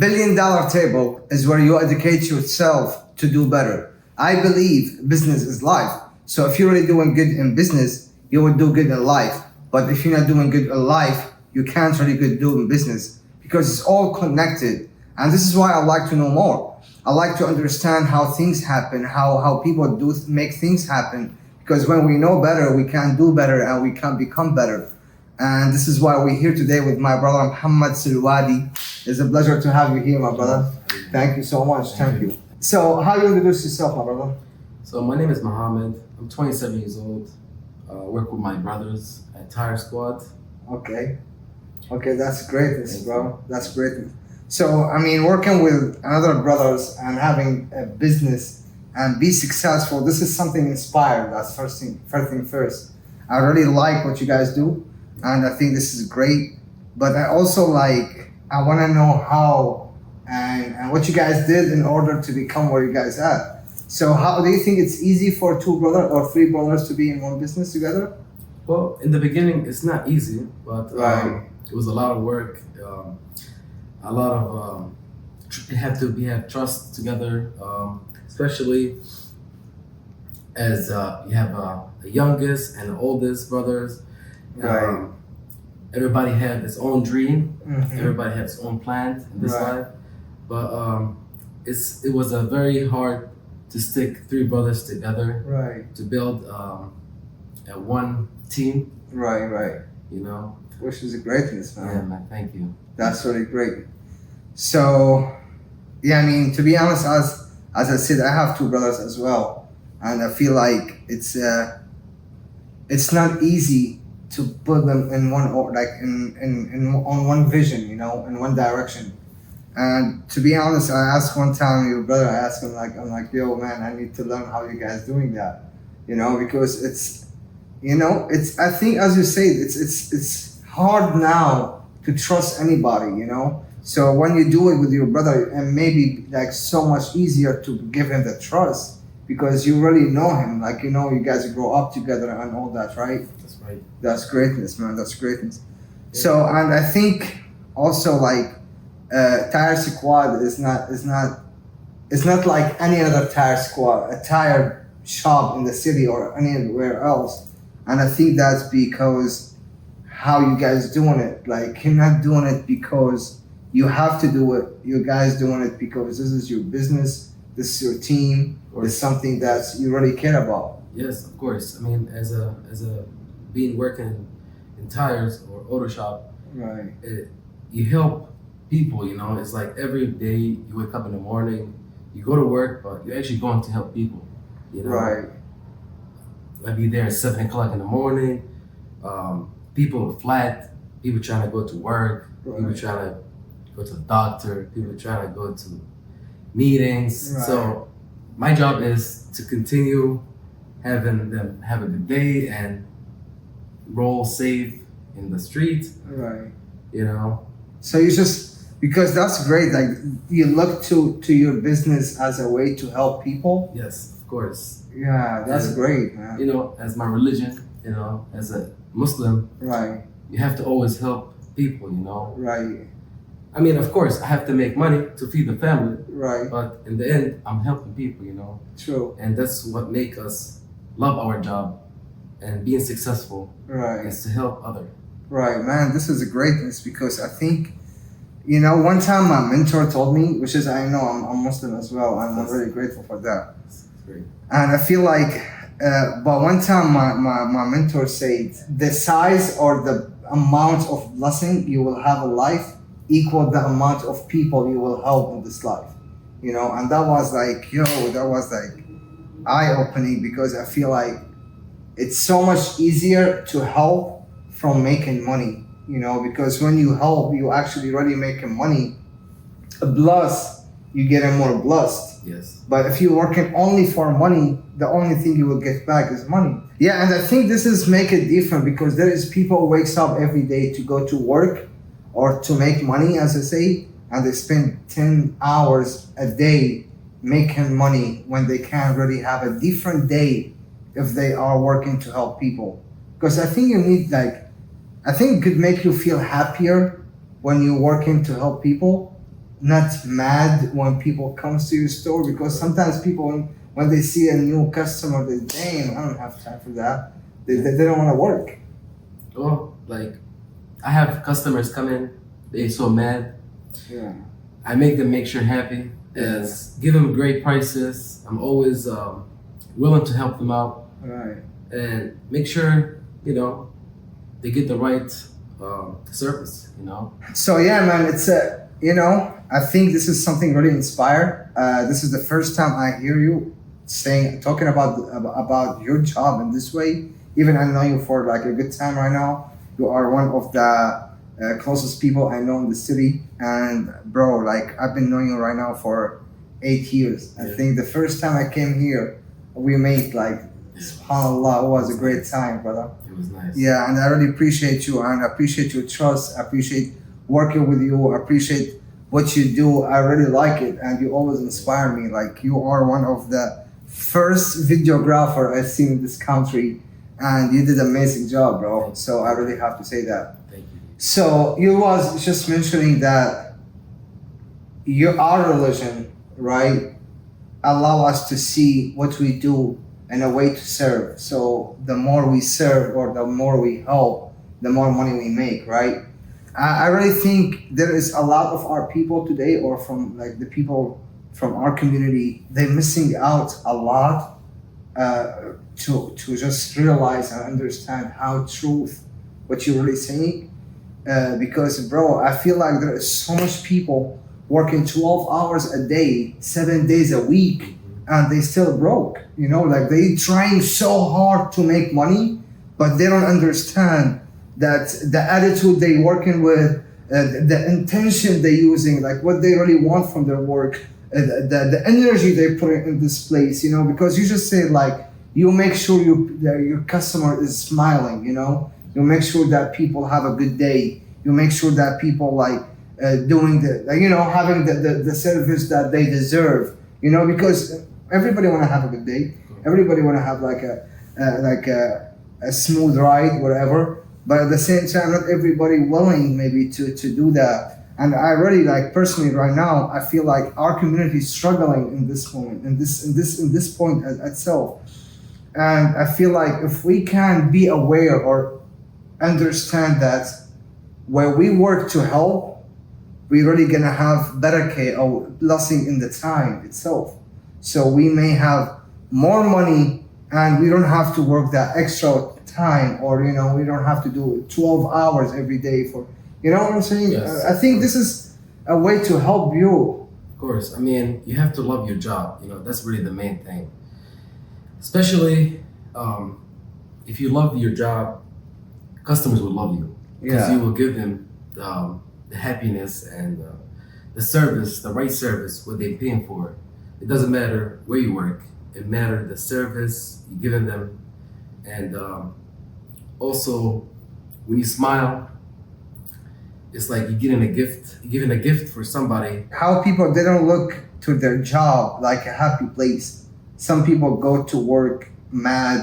billion-dollar table is where you educate yourself to do better. I believe business is life. So if you're really doing good in business, you will do good in life. But if you're not doing good in life, you can't really good do in business because it's all connected. And this is why I like to know more. I like to understand how things happen, how people do make things happen. Because when we know better, we can do better and we can become better. And this is why we're here today with my brother, Mo Silwady. It's a pleasure to have you here, my brother. Thank you so much. Thank you. So how you introduce yourself, my brother? So my name is Mohammed. I'm 27 years old. Work with my brothers at Tire Squad. Okay, that's greatness, bro. That's greatness. So, I mean, working with other brothers and having a business and be successful, this is something inspired. That's first thing first. I really like what you guys do, and I think this is great. But I also I want to know how and what you guys did in order to become where you guys are. So, how do you think it's easy for two brothers or three brothers to be in one business together? Well, in the beginning, it's not easy, but Right. it was a lot of work. A lot of we have trust together, especially as you have the youngest and the oldest brothers. Right. Everybody had its own dream. Mhm. Everybody had its own plan in this Right. life, but it was a very hard to stick three brothers together Right. to build a one team. Right. You know. Which is a greatness, man. Yeah, man. Thank you. That's really great. So, yeah, I mean, to be honest, as I said, I have two brothers as well, and I feel like it's not easy to put them in one in on one vision, in one direction. And to be honest, I asked one time your brother, I asked him I'm like, yo, man, I need to learn how you guys doing that, because it's I think as you say, it's hard now to trust anybody, So when you do it with your brother, and maybe so much easier to give him the trust because you really know him, you guys grow up together and all that, right? That's right. That's greatness, man. That's greatness. Yeah. So, and I think also Tire Squad is not like any other tire squad, a tire shop in the city or anywhere else. And I think that's because how you guys doing it. You're not doing it because you have to do it. You guys doing it because this is your business, this is your team, it's something that you really care about. Yes, of course. I mean, as a being working in tires or auto shop, Right. You help people. It's like every day you wake up in the morning, you go to work, but you're actually going to help people. Right. I'd be there at 7 o'clock in the morning. People flat, people trying to go to work, Right. people trying to go to the doctor, people trying to go to meetings. Right. So my job is to continue having them have a good day and roll safe in the street. Right. So you just, because that's great, you look to your business as a way to help people. Yes, of course. Yeah, that's great, man. As my religion, as a Muslim, Right. you have to always help people, Right. I mean, of course, I have to make money to feed the family, Right. but in the end, I'm helping people, True. And that's what makes us love our job and being successful Right. is to help others. Right, man. This is a greatness because I think, one time my mentor told me, which is I know I'm Muslim as well, and I'm really grateful for that. That's great. And I feel but one time my mentor said, the size or the amount of blessing you will have in life equal the amount of people you will help in this life. And that was eye-opening because I feel like it's so much easier to help from making money, because when you help, you actually already making money. Plus, you getting more blessed. Yes. But if you're working only for money, the only thing you will get back is money. Yeah, and I think this is make it different because there is people who wakes up every day to go to work or to make money, as I say, and they spend 10 hours a day making money when they can really have a different day if they are working to help people. Because I think you need I think it could make you feel happier when you're working to help people not mad when people comes to your store? Because sometimes people when they see a new customer, they damn, I don't have time for that. They don't want to work. Well, like I have customers come in, they so mad. Yeah. I make sure happy. As give them great prices. I'm always willing to help them out Right. and make sure they get the right service. So yeah, man, it's a I think this is something really inspired. This is the first time I hear you talking about your job in this way. Even I know you for like a good time right now. You are one of the closest people I know in the city, and bro, like I've been knowing you right now for 8 years. I Yeah. think the first time I came here, we made like, subhanallah, it was a great time, brother. It was nice. Yeah, and I really appreciate you, and I appreciate your trust. I appreciate working with you. I appreciate what you do. I really like it, and you always inspire me. Like you are one of the first videographer I've seen in this country, and you did an amazing job, bro. So I really have to say that. Thank you. So you was just mentioning that our religion, right, allow us to see what we do and a way to serve. So the more we serve or the more we help, the more money we make, right? I really think there is a lot of our people today, or from like the people from our community, they're missing out a lot to just realize and understand how truth what you're really saying. Because bro, I feel like there is so much people working 12 hours a day, 7 days a week, and they still broke. Like they trying so hard to make money, but they don't understand that the attitude they working with, the intention they using, like what they really want from their work, the energy they put in this place. Because you just say like you make sure that your customer is smiling. You make sure that people have a good day. You make sure that people like doing having the service that they deserve. Because everybody want to have a good day. Everybody want to have like a smooth ride, whatever. But at the same time, not everybody willing maybe to do that. And I really like personally right now, I feel like our community is struggling in this moment, in this point itself. And I feel like if we can be aware or understand that where we work to help, we're really gonna have better care or blessing in the time itself. So we may have more money and we don't have to work that extra time, or we don't have to do 12 hours every day for what I'm saying. Yes. I think this is a way to help you. Of course. I mean, you have to love your job. That's really the main thing. Especially if you love your job, customers will love you because Yeah. you will give them the happiness and the service, the right service, what they're paying for. It doesn't matter where you work. It matters the service you're giving them, and also when you smile, it's like you're getting a gift. You're giving a gift for somebody. How people, they don't look to their job like a happy place. Some people go to work mad,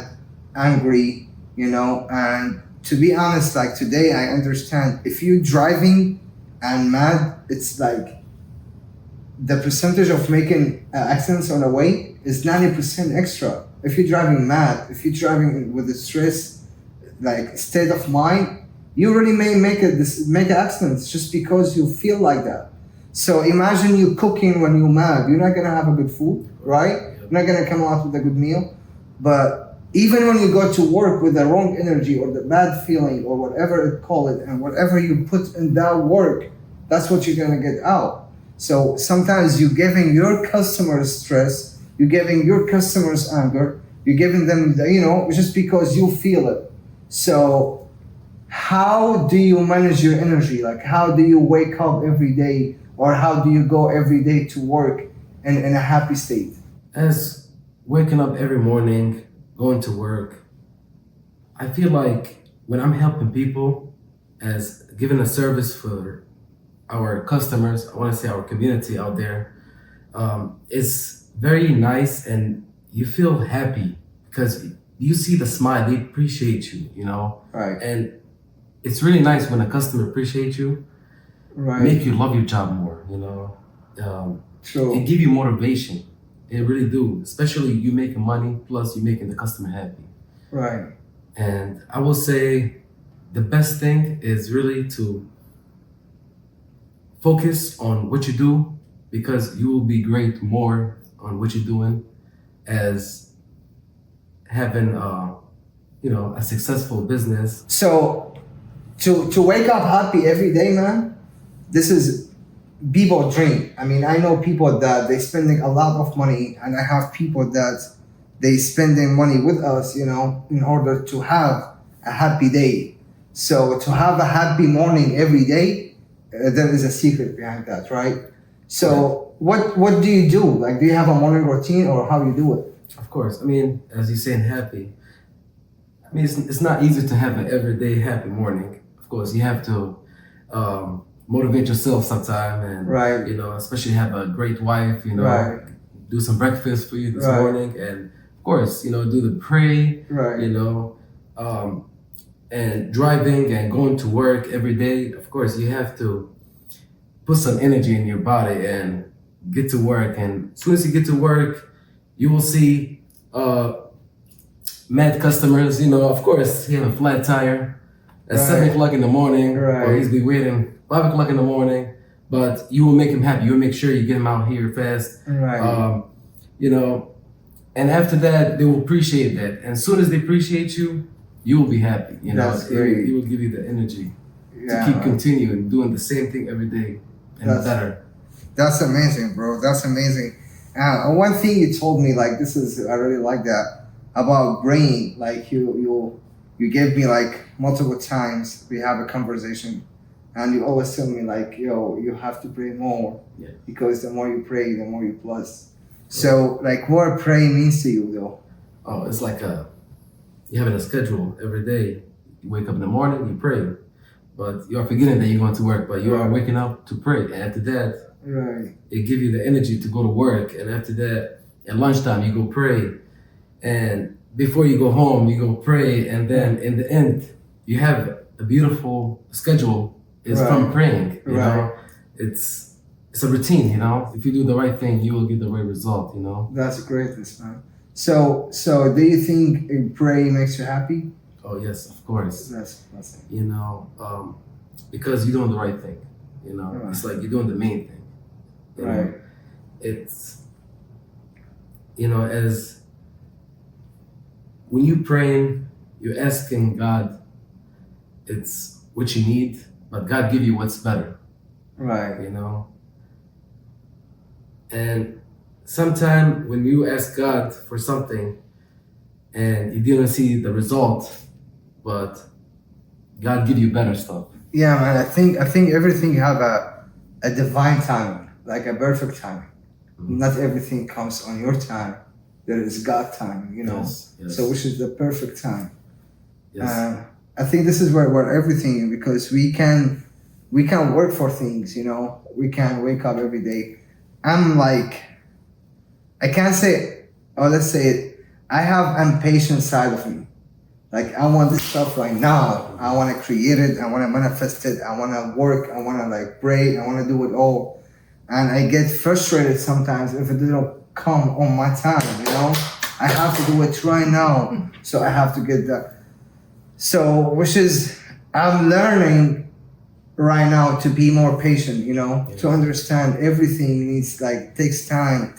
angry, and to be honest, like today I understand if you're driving and mad, it's like the percentage of making accidents on the way is 90% extra. If you're driving mad, if you're driving with a stress, like state of mind, you really may make accidents just because you feel like that. So imagine you cooking when you're mad. You're not gonna have a good food, right? You're not gonna come out with a good meal. But even when you go to work with the wrong energy or the bad feeling or whatever you call it, and whatever you put in that work, that's what you're gonna get out. So sometimes you're giving your customers stress, you're giving your customers anger, you're giving them, just because you feel it. So how do you manage your energy? Like how do you wake up every day, or how do you go every day to work in a happy state? As waking up every morning, going to work, I feel like when I'm helping people, as giving a service for our customers, I want to say our community out there, it's very nice and you feel happy because you see the smile, they appreciate you, Right. And it's really nice when a customer appreciates you, Right. make you love your job more, True. it give you motivation. It really do. Especially you making money plus you making the customer happy. Right. And I will say the best thing is really to focus on what you do because you will be great more on what you're doing as having a successful business. So to wake up happy every day, man, this is people dream. I mean, I know people that they spending a lot of money, and I have people that they spending money with us, in order to have a happy day. So to have a happy morning every day, there is a secret behind that, right? So what do you do? Like, do you have a morning routine or how you do it? Of course, I mean, as you're saying, happy. I mean, it's not easy to have an everyday happy morning. Of course, you have to motivate yourself sometime, and Right. especially have a great wife. Right. Do some breakfast for you this Right. morning, and of course, do the pray. Right. And driving and going to work every day. Of course, you have to put some energy in your body and get to work. And as soon as you get to work, you will see mad customers. Of course, he have a flat tire at Right. 7 o'clock in the morning, Right. or he's be waiting 5 o'clock in the morning. But you will make him happy. You will make sure you get him out here fast. Right. And after that, they will appreciate that. And as soon as they appreciate you, you will be happy. That's great. It will give you the energy to Yeah, keep man. continuing doing the same thing every day and That's- better. That's amazing, bro. That's amazing. One thing you told me, like, I really like that about praying. Like, you gave me like multiple times. We have a conversation, and you always tell me like, yo, you have to pray more. Yeah. Because the more you pray, the more you bless. So, like, what praying means to you, though? Oh, it's like you having a schedule every day. You wake up in the morning, you pray, but you are forgetting that you're going to work. But you are waking up to pray. And after that, Right. it gives you the energy to go to work. And after that, at lunchtime, you go pray. And before you go home, you go pray. And then in the end, you have a beautiful schedule. It's from praying. You know, it's a routine. If you do the right thing, you will get the right result. That's greatness, man. So do you think praying makes you happy? Oh yes, of course. That's Because you're doing the right thing. Right. It's like you're doing the main thing. You know? Right. It's as when you praying, you're asking God. It's what you need, but God give you what's better. Right. And sometimes when you ask God for something and you didn't see the result, but God give you better stuff. Yeah, man. I think everything have a divine timing, like a perfect timing. Mhm. Not everything comes on your time. There is God time, Yes. So which is the perfect time. Yes. I think this is where everything, because we can work for things, we can wake up every day. I'm like, I can't say, or let's say it, I have impatient side of me. Like, I want this stuff right now. I want to create it. I want to manifest it. I want to work. I want to like pray. I want to do it all. And I get frustrated sometimes if it doesn't come on my time, I have to do it right now. So I have to get that. So, which is, I'm learning right now to be more patient, to understand everything needs, like, takes time,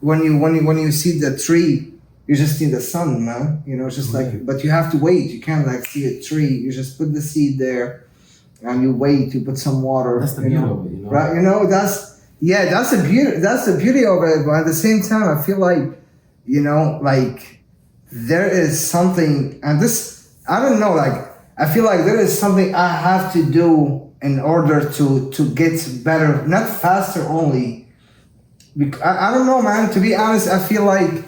when you see the tree, you just see the sun, man. It's just like, but you have to wait. You can't like see a tree. You just put the seed there, and you wait. You put some water. That's the beauty of it, Right? That's the beauty. That's the beauty of it. But at the same time, I feel like, like there is something, and this, I don't know, like I feel like there is something I have to do in order to get better, not faster only. I don't know, man. To be honest, I feel like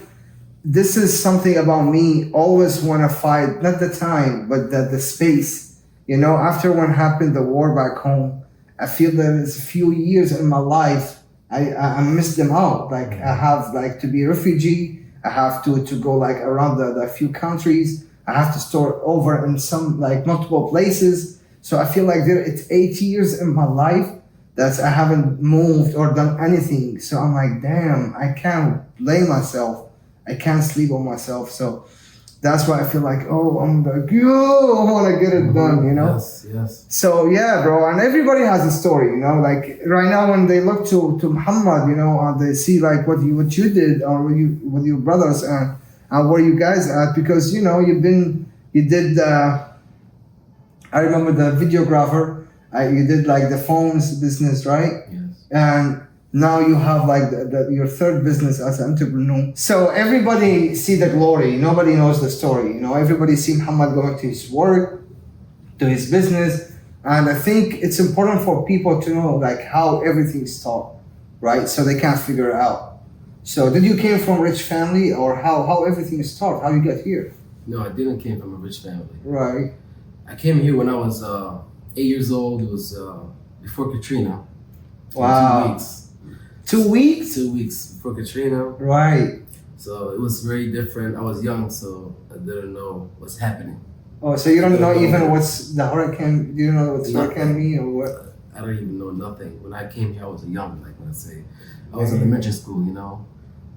this is something about me. Always want to fight, not the time, but the space. After when happened the war back home, I feel that it's a few years in my life I missed them out. Like I have like to be a refugee. I have to go like around the few countries. I have to store over in some like multiple places. So I feel like it's 8 years in my life I haven't moved or done anything. So I'm like, damn, I can't blame myself. I can't sleep on myself. So that's why I feel like, oh, I'm like, yo, I want to get it done, you know? Yes, yes. So yeah, bro, and everybody has a story, you know. Like right now, when they look to Muhammad, you know, they see like what you did, or with your brothers, and where you guys at, because you know you did. I remember the videographer. You did like the phones business, right? Yes. And now you have like your third business as an entrepreneur. So everybody see the glory. Nobody knows the story. You know, everybody see Muhammad going to his work, to his business, and I think it's important for people to know like how everything started, right? So they can figure it out. So did you came from a rich family, or how everything started? How you got here? No, I didn't came from a rich family. Right. I came here when I was 8 years old. It was before Katrina. Wow. 2 weeks. 2 weeks? 2 weeks before Katrina. Right. So it was very different. I was young, so I didn't know what's happening. Oh, so you don't know even what's the hurricane? Do you know what's hurricane mean or what? I don't even know nothing. When I came here, I was young. Like when I say, I was in elementary school, you know.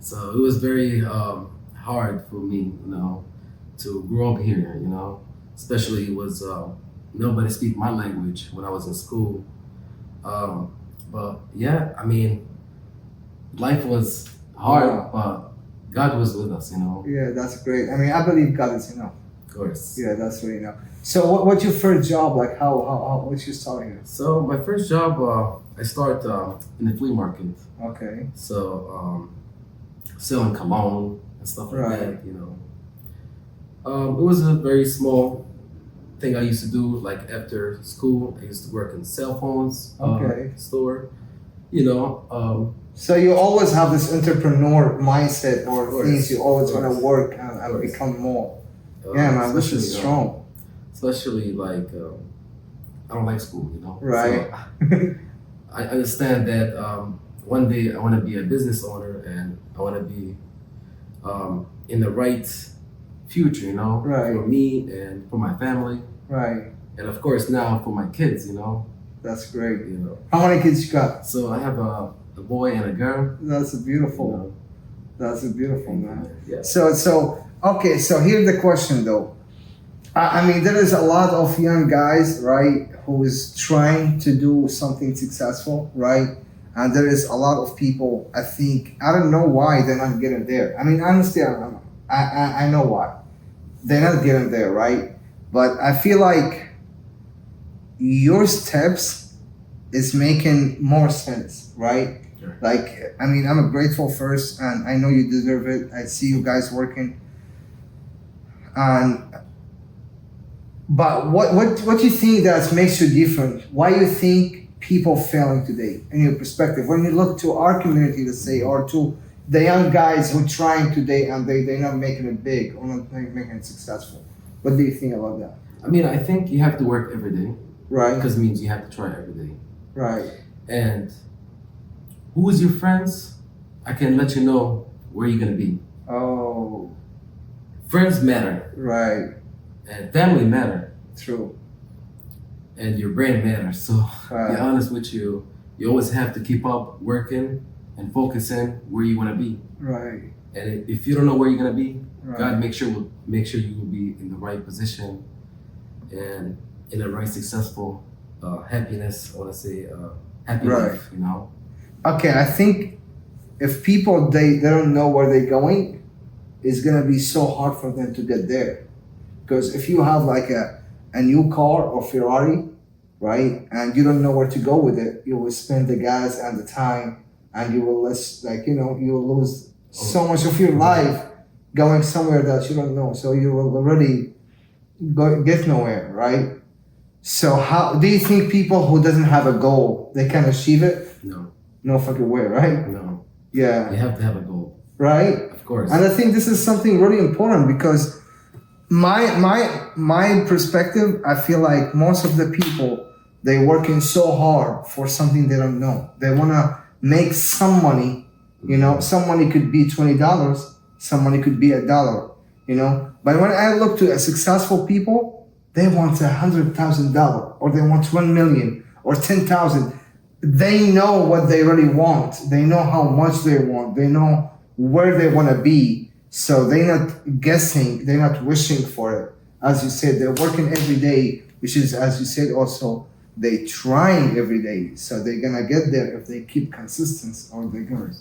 So it was very hard for me, you know, to grow up here, you know. Especially it was nobody speak my language when I was in school. But yeah, I mean, life was hard, but God was with us, you know. Yeah, that's great. I mean, I believe God is enough. Of course. Yeah, that's really enough. So what's your first job? Like how what's your start here? So my first job, I started in the flea market. Okay. So selling cologne and stuff like Right. that, you know. It was a very small thing I used to do. Like after school, I used to work in cell phones store. You know. So you always have this entrepreneur mindset, or course, things you always of want to course. work and become more. Yeah, man, this is strong. Especially like I don't like school, you know. Right. So I understand that one day I want to be a business owner, and I want to be in the right future, you know, Right. for me and for my family, Right. and of course now for my kids, you know. That's great. You know. How many kids you got? So I have a boy and a girl. That's beautiful. You know. That's beautiful, man. Yeah. So okay. So here's the question, though. I mean, there is a lot of young guys, right, who is trying to do something successful, right? And there is a lot of people. I think I don't know why they're not getting there. I mean, honestly, I know why they're not getting there, right? But I feel like your steps is making more sense, right? Sure. Like, I mean, I'm grateful first, and I know you deserve it. I see you guys working, but what do you think that makes you different? Why you think people failing today, in your perspective? When you look to our community, let's say, or to the young guys who are trying today and they're not making it big or not making it successful, what do you think about that? I mean, I think you have to work every day, Right, because it means you have to try every day. right, And who is your friends? I can let you know where you're gonna be. oh, Friends matter, right, and family matter, true, and your brain matters. So, to be right, honest with you, you always have to keep up working and focusing where you want to be. right, And if you don't know where you're gonna be, right. God make sure you will be in the right position and in the right successful happiness. I want to say happy Right. life. You know. Okay, I think if people they don't know where they're going, it's gonna be so hard for them to get there. Because if you have like a new car or Ferrari, right, and you don't know where to go with it, you will spend the gas and the time, and you will you will lose so much of your life going somewhere that you don't know. So you will already get nowhere, right? So how do you think people who doesn't have a goal they can achieve it? No. No fucking way, right? No. Yeah, You have to have a goal. right. Of course. And I think this is something really important because my perspective, I feel like most of the people they working so hard for something they don't know. They wanna make some money, you know. Some money could be $20, some money could be $1, you know. But when I look to a successful people, they want $100,000 or they want 1 million or 10,000. they know what they really want. They know how much they want. They know where they want to be. So they're not guessing. They're not wishing for it. As you said, they're working every day, which is, as you said, also they trying every day. So they're gonna get there if they keep consistent, or they're gonna,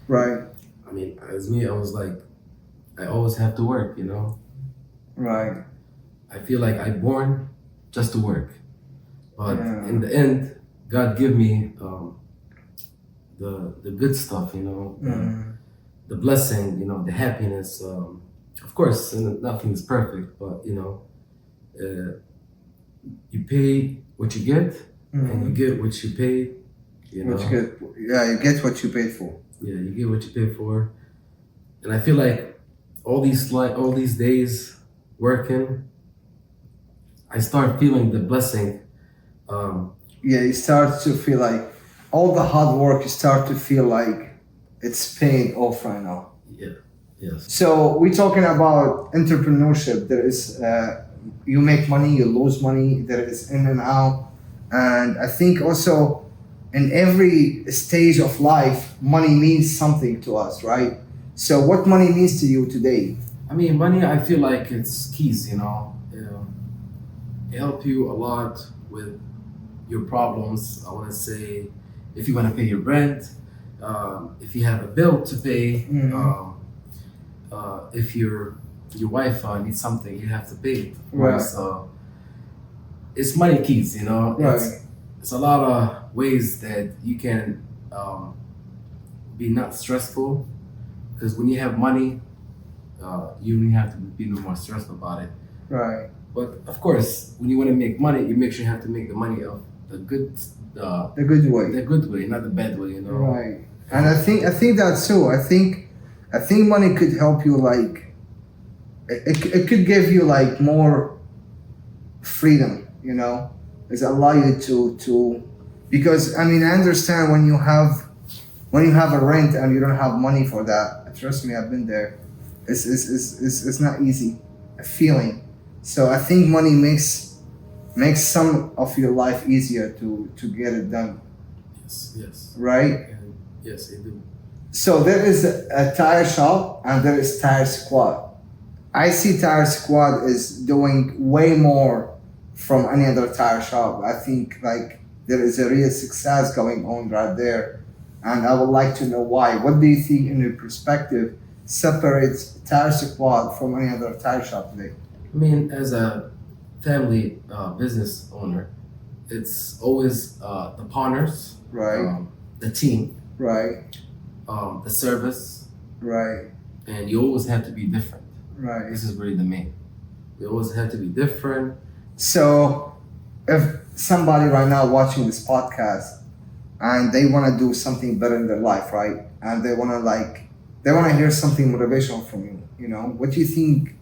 right, I mean, as me, I was like, I always have to work, you know. right, I feel like I'm born just to work, but Yeah. in the end, God give me the good stuff, you know, the blessing, you know, the happiness. Of course, and nothing is perfect, but you know, you pay what you get, and you get what you pay. You know, What you get, yeah, you get what you paid for. yeah, you get what you pay for, and I feel like all these days working, I start feeling the blessing. Yeah, you start to feel like all the hard work. You start to feel like it's paying off right now. Yeah. Yes. So we're talking about entrepreneurship. There is you make money, you lose money. There is in and out, and I think also in every stage of life, money means something to us, right? So what money means to you today? I mean, money. I feel like it's keys. You know, it help you a lot with your problems. I want to say, if you want to pay your rent, if you have a bill to pay, if your wife needs something, you have to pay it. Right. So it's money keys. You know, Right. it's a lot of ways that you can be not stressful, because when you have money, you don't have to be no more stressed about it. Right. But of course, when you want to make money, you make sure you have to make the money of the good, The good way. the good way, not the bad way. You know. Right. And I think that's too. I think money could help you, like it could give you like more freedom, you know. It's allow you to because I mean I understand when you have a rent and you don't have money for that. Trust me, I've been there. It's not easy a feeling. So I think money makes some of your life easier to get it done. Yes. Yes. Right? And yes, it do. So there is a tire shop and there is tire squad. I see tire squad is doing way more from any other tire shop. I think like there is a real success going on right there, and I would like to know why. What do you think, in your perspective, separates tire squad from any other tire shop today? I mean, as a family business owner, it's always the partners, Right, the team, right, the service, right, and you always have to be different. right. This is really the main. You always have to be different. So, if somebody right now watching this podcast and they want to do something better in their life, right? And they want to hear something motivational from you, you know, what do you think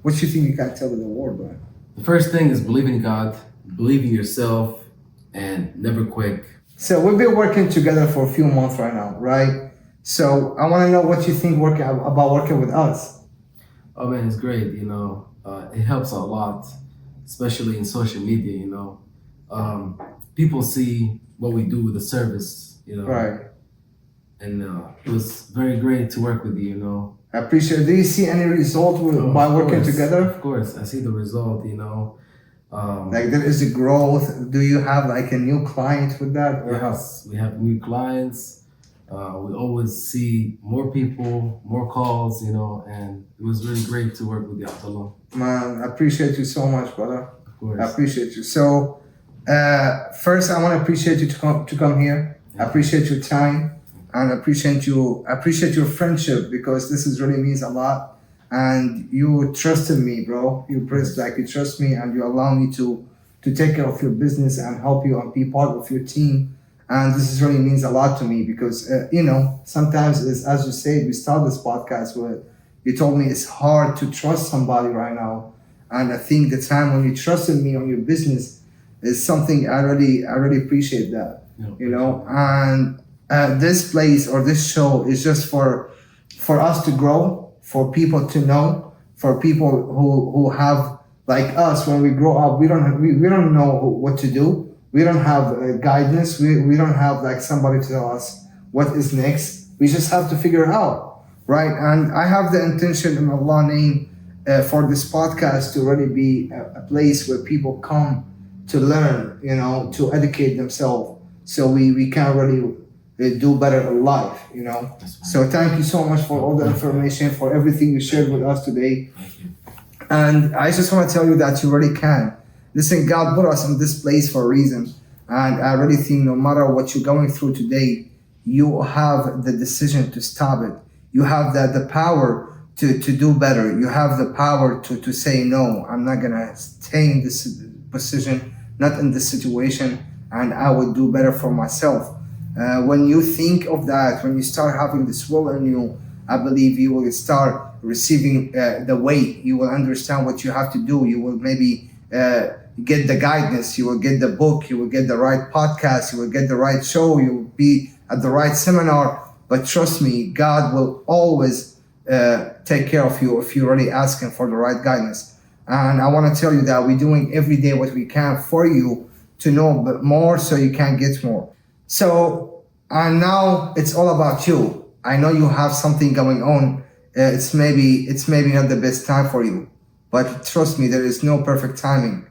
you can tell the world, right? The first thing is believe in God, believe in yourself, and never quit. So we've been working together for a few months right now, right? So I want to know what you think about working with us. Oh man, it's great. You know, it helps a lot, especially in social media. You know, people see what we do with the service. You know, Right. And it was very great to work with you. You know, I appreciate it. Do you see any result by Of working course, together? Of course, I see the result. You know, Like there is a growth. Do you have like a new client with that? Or how? yes, we have new clients. We always see more people, more calls. You know, and it was really great to work with you, Abdullah. Man, I appreciate you so much, brother. Of course. I appreciate you. So, first, I want to appreciate you to come here. I appreciate your time, and I appreciate your friendship, because this is really means a lot. And you trusted me, bro. You trust me, and you allow me to take care of your business and help you and be part of your team. And this is really means a lot to me, because you know, sometimes it's, as you said, we start this podcast with, you told me it's hard to trust somebody right now. And I think the time when you trusted me on your business is something I really appreciate that. Yeah, You know, and this place or this show is just for us to grow, for people to know, for people who have like us. When we grow up, we don't know what to do. We don't have guidance. We don't have like somebody to tell us what is next. We just have to figure it out, right? And I have the intention in Allah's name for this podcast to really be a place where people come to learn, to educate themselves, so we can really do better in life, So thank you so much for all the information, for everything you shared with us today. Thank you. And I just want to tell you that you really can. Listen, God put us in this place for a reason. And I really think no matter what you're going through today, you have the decision to stop it. You have the power to do better. You have the power to say, no, I'm not going to stay in this position, not in this situation, and I will do better for myself. When you think of that, when you start having this will in you, I believe you will start receiving the way. You will understand what you have to do. You will maybe get the guidance. You will get the book. You will get the right podcast. You will get the right show. You will be at the right seminar. But trust me, God will always take care of you if you're really asking for the right guidance. And I want to tell you that we're doing every day what we can for you to know more so you can get more. So, and now it's all about you. I know you have something going on. It's maybe not the best time for you, but trust me, there is no perfect timing.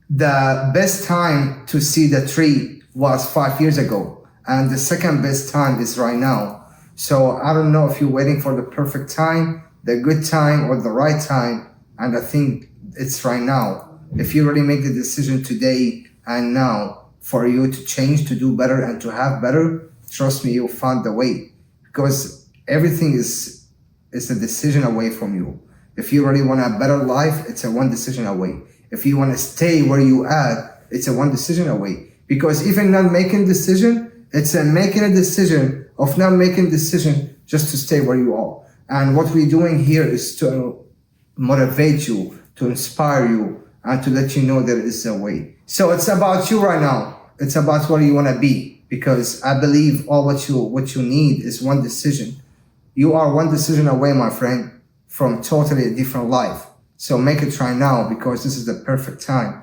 The best time to see the tree was 5 years ago, and the second best time is right now. So I don't know if you're waiting for the perfect time, the good time, or the right time, and I think it's right now. If you really make the decision today and now for you to change, to do better, and to have better, trust me, you'll find the way. Because everything is a decision away from you. If you really want a better life, it's a one decision away. If you want to stay where you at, it's a one decision away. Because even not making decision, it's a making a decision of not making decision just to stay where you are. And what we're doing here is to motivate you, to inspire you, and to let you know there is a way. So it's about you right now. It's about where you want to be. Because I believe all what you need is one decision. You are one decision away, my friend, from totally a different life. So make it right now, because this is the perfect time.